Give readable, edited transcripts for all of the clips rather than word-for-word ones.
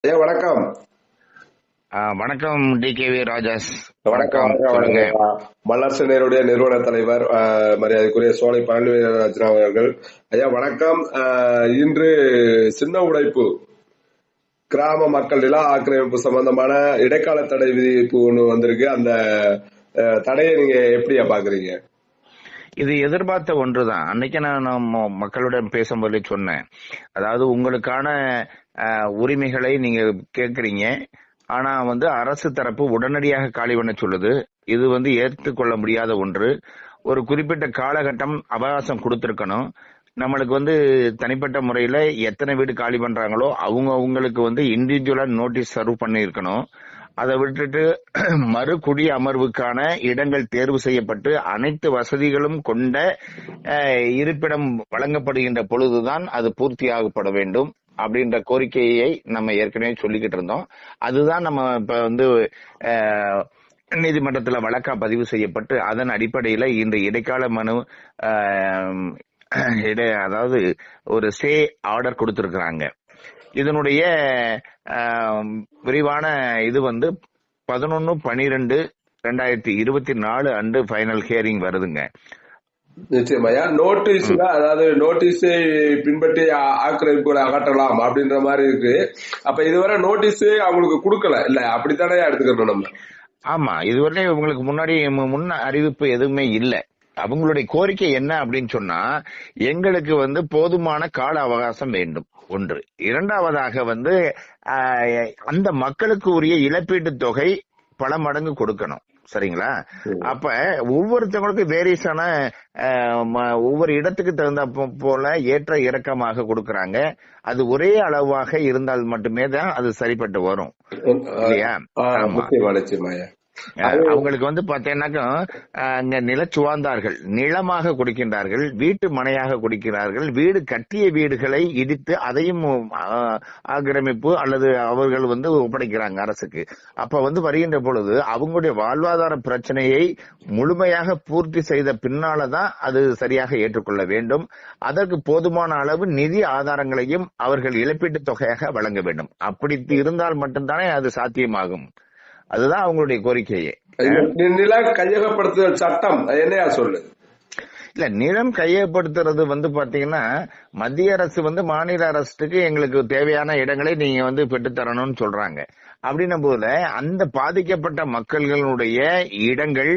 ஐயா வணக்கம். வணக்கம் டிகேவி ராஜாஸ். வணக்கம் வணக்கம், வணக்கம் சொல்லுங்க. வணக்கம். மல்லரசு நேருடைய நிறுவன தலைவர் மரியாதைக்குரிய சோலை பழனிவேலராஜன் அவர்கள். ஐயா வணக்கம். இன்று சின்ன உடைப்பு கிராம மக்கள் நில ஆக்கிரமிப்பு சம்பந்தமான இடைக்கால தடை விதிப்பு ஒண்ணு வந்திருக்கு. அந்த தடையை நீங்க எப்படியா பாக்குறீங்க? இது எதிர்பார்த்த ஒன்றுதான். அன்னைக்கு நான் மக்களுடன் பேசும்போது சொன்னேன். அதாவது உங்களுக்கான உரிமைகளை நீங்க கேட்கறீங்க, ஆனா அரசு தரப்பு உடனடியாக காலி பண்ண சொல்லுது. இது ஏற்றுக்கொள்ள முடியாத ஒன்று. ஒரு குறிப்பிட்ட காலகட்டம் அவகாசம் கொடுத்திருக்கணும். நம்மளுக்கு தனிப்பட்ட முறையில எத்தனை வீடு காலி பண்றாங்களோ அவங்களுக்கு இண்டிவிஜுவலா நோட்டீஸ் சர்வ் பண்ணி இருக்கணும். அதை விட்டுட்டு மறு குடி அமர்வுக்கான இடங்கள் தேர்வு செய்யப்பட்டு அனைத்து வசதிகளும் கொண்ட இருப்பிடம் வழங்கப்படுகின்ற பொழுதுதான் அது பூர்த்தியாகப்பட வேண்டும் அப்படின்ற கோரிக்கையை நம்ம ஏற்கனவே சொல்லிக்கிட்டு இருந்தோம். அதுதான் நம்ம இப்ப நீதிமன்றத்தில் வழக்கா பதிவு செய்யப்பட்டு அதன் அடிப்படையில இன்று இடைக்கால மனு அதாவது ஒரு ஸ்டே ஆர்டர் கொடுத்திருக்கிறாங்க. இதனுடைய விரிவான இது 11/12/2024 அன்று ஃபைனல் ஹியரிங் வருதுங்க. நிச்சயமாயா. நோட்டீஸ்ல அதாவது நோட்டீஸை பின்பற்றி ஆக்கிரமிப்புகளை அகற்றலாம் அப்படின்ற மாதிரி இருக்கு. அப்ப இதுவரை நோட்டீஸ் அவங்களுக்கு கொடுக்கல இல்ல, அப்படித்தானே எடுத்துக்கணும் நம்ம? ஆமா, இதுவரை உங்களுக்கு முன்ன அறிவிப்பு எதுவுமே இல்ல. அவங்களுடைய கோரிக்கை என்ன அப்படின்னு சொன்னா, எங்களுக்கு போதுமான கால அவகாசம் வேண்டும் ஒன்று. இரண்டாவதாக அந்த மக்களுக்கு உரிய இழப்பீட்டு தொகை பல மடங்கு கொடுக்கணும். சரிங்களா? அப்ப ஒவ்வொருத்தவங்களுக்கும் வேரியஸான ஒவ்வொரு இடத்துக்கு தகுந்த போல ஏற்ற இறக்கமாக கொடுக்கறாங்க. அது ஒரே அளவாக இருந்தால் மட்டுமே தான் அது சரிப்பட்டு வரும் இல்லையா? அவங்களுக்கு பாத்தீங்கன்னாக்கா அங்க நிலச்சுவார்ந்தார்கள் நிலமாக கொடுக்கின்றார்கள், வீட்டு மனையாக கொடுக்கிறார்கள், வீடு கட்டிய வீடுகளை இடித்து அதையும் ஆக்கிரமிப்பு அல்லது அவர்கள் ஒப்படைக்கிறாங்க அரசுக்கு. அப்ப வருகின்ற பொழுது அவங்களுடைய வாழ்வாதார பிரச்சனையை முழுமையாக பூர்த்தி செய்த பின்னாலதான் அது சரியாக ஏற்றுக்கொள்ள வேண்டும். அதற்கு போதுமான அளவு நிதி ஆதாரங்களையும் அவர்கள் இழப்பீட்டு தொகையாக வழங்க வேண்டும். அப்படி இருந்தால் மட்டும்தானே அது சாத்தியமாகும். அதுதான் அவங்களுடைய கோரிக்கையே. நிலம் கையகப்படுத்துதல் சட்டம் என்னையா சொல்லுது? இல்ல, நிலம் கையகப்படுத்துறது பாத்தீங்கன்னா மத்திய அரசு மாநில அரசுக்கு எங்களுக்கு தேவையான இடங்களை நீங்க பெற்றுத்தரணும்னு சொல்றாங்க. அப்படின்னும் போது அந்த பாதிக்கப்பட்ட மக்களுடைய இடங்கள்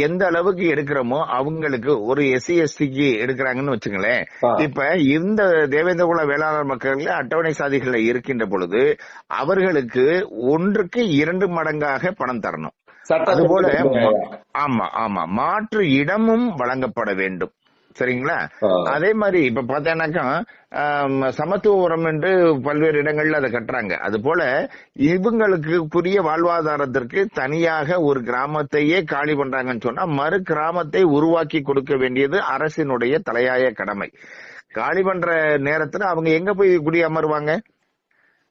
எந்த அளவுக்கு எடுக்கிறோமோ அவங்களுக்கு ஒரு எஸ்சி எஸ்டிக்கு எடுக்கிறாங்கன்னு வச்சுங்களேன். இப்ப இந்த தேவேந்திர குல வேளாளர் மக்கள் அட்டவணை சாதிகள்ல இருக்கின்ற பொழுது அவர்களுக்கு 1க்கு 2 மடங்காக பணம் தரணும். அதுபோல ஆமா ஆமா மாற்று இடமும் வழங்கப்பட வேண்டும். சரிங்களா? அதே மாதிரி இப்ப பாத்தீங்கன்னாக்கா சமத்துவபுரம் என்று பல்வேறு இடங்கள்ல அதை கட்டுறாங்க. அது போல இவங்களுக்குரிய வாழ்வாதாரத்திற்கு தனியாக ஒரு கிராமத்தையே காலி பண்றாங்கன்னு சொன்னா மறு கிராமத்தை உருவாக்கி கொடுக்க வேண்டியது அரசினுடைய தலையாய கடமை. காலி பண்ற நேரத்துல அவங்க எங்க போய் குடி அமர்வாங்க?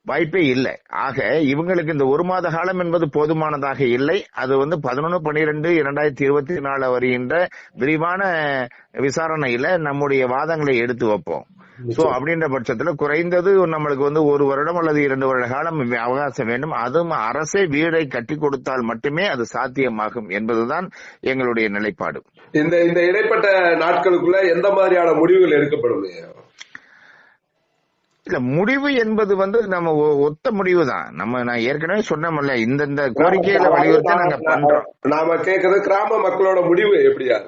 வாய்ப்பே இல்லை. ஆக இவங்களுக்கு இந்த 1 மாத காலம் என்பது போதுமானதாக இல்லை. அது 11/12/2024 வருகின்ற விரிவான விசாரணையில நம்முடைய வாதங்களை எடுத்து வைப்போம். சோ அப்படின்ற பட்சத்துல குறைந்தது நம்மளுக்கு 1 வருடம் அல்லது 2 வருட காலம் அவகாசம் வேண்டும். அதுவும் அரசே வீடை கட்டி கொடுத்தால் மட்டுமே அது சாத்தியமாகும் என்பதுதான் எங்களுடைய நிலைப்பாடு. இந்த இடைப்பட்ட நாட்களுக்குள்ள எந்த மாதிரியான முடிவுகள் எடுக்கப்படும்? இல்ல, முடிவு என்பது நம்ம ஒத்த முடிவு தான். நான் ஏற்கனவே சொன்னோம்ல, இந்த கோரிக்கையில வலியுறுத்தி நாங்க பண்றோம். நாம கேக்குறது கிராம மக்களோட முடிவு எப்படியா?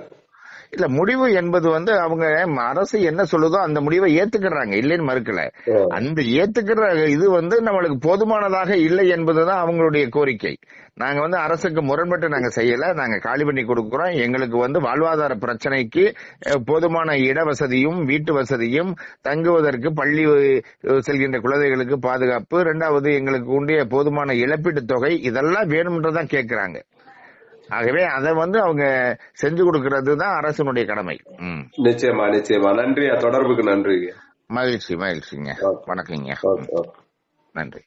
இல்ல, முடிவு என்பது அவங்க அரசு என்ன சொல்லுதோ அந்த முடிவை ஏத்துக்கிறாங்க, இல்லைன்னு மறுக்கல. அந்த ஏத்துக்கிற இது நம்மளுக்கு போதுமானதாக இல்லை என்பதுதான் அவங்களுடைய கோரிக்கை. நாங்க அரசுக்கு முரண்பட்டு நாங்க செய்யல. நாங்க காலி பண்ணி கொடுக்கிறோம். எங்களுக்கு வாழ்வாதார பிரச்சனைக்கு போதுமான இட வசதியும் வீட்டு வசதியும், தங்குவதற்கு பள்ளி செல்கின்ற குழந்தைகளுக்கு பாதுகாப்பு, 2வது எங்களுக்கு உண்டிய போதுமான இழப்பீட்டு தொகை, இதெல்லாம் வேணும்ன்றதான் கேட்கிறாங்க. ஆகவே அதை அவங்க செஞ்சு கொடுக்கறது தான் அரசினுடைய கடமை. நிச்சயமா நிச்சயமா. நன்றி, தொடர்புக்கு நன்றி. மகிழ்ச்சிங்க. வணக்கங்க. நன்றி.